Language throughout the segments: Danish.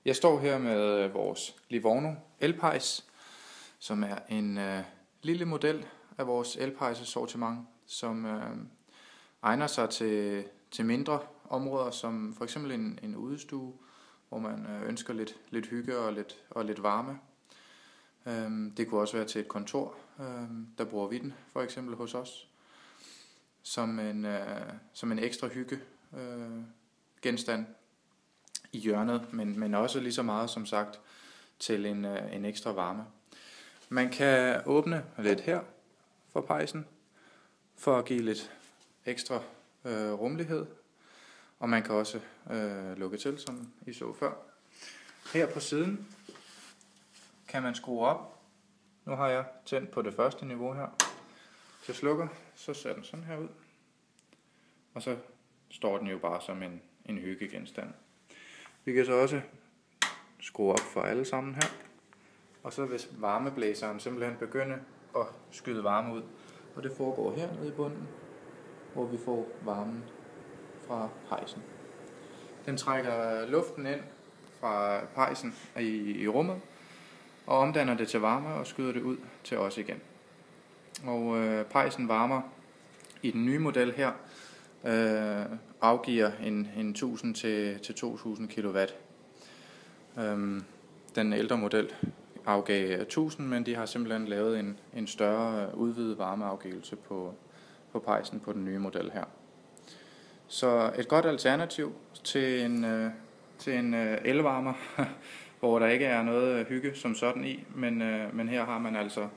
Jeg står her med vores Livorno elpejs, som er en lille model af vores elpejsesortiment, som egner sig til mindre områder, som for eksempel en udestue, hvor man ønsker lidt hygge og lidt varme. Det kunne også være til et kontor, der bruger vi den for eksempel hos os, som en ekstra hygge genstand i hjørnet, men også lige så meget som sagt til en ekstra varme. Man kan åbne lidt her for pejsen for at give lidt ekstra rummelighed, og man kan også lukke til, som I så før. Her på siden kan man skrue op. Nu har jeg tændt på det første niveau her. Hvis jeg slukker, så ser den sådan her ud. Og så står den jo bare som en hyggegenstand. Vi kan så også skrue op for alle sammen her. Og så hvis varmeblæseren simpelthen begynder at skyde varme ud. Og det foregår hernede i bunden, hvor vi får varmen fra pejsen. Den trækker luften ind fra pejsen i rummet, og omdanner det til varme og skyder det ud til os igen. Og pejsen varmer i den nye model her, afgiver en 1000 til 2000 kW. Den ældre model afgav 1000, men de har simpelthen lavet en større udvidet varmeafgivelse på pejsen på den nye model her. Så et godt alternativ til en elvarmer, hvor der ikke er noget hygge som sådan i, men her har man altså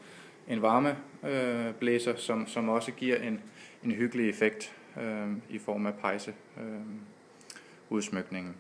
en varmeblæser, som også giver en hyggelig effekt i form af pejseudsmykningen.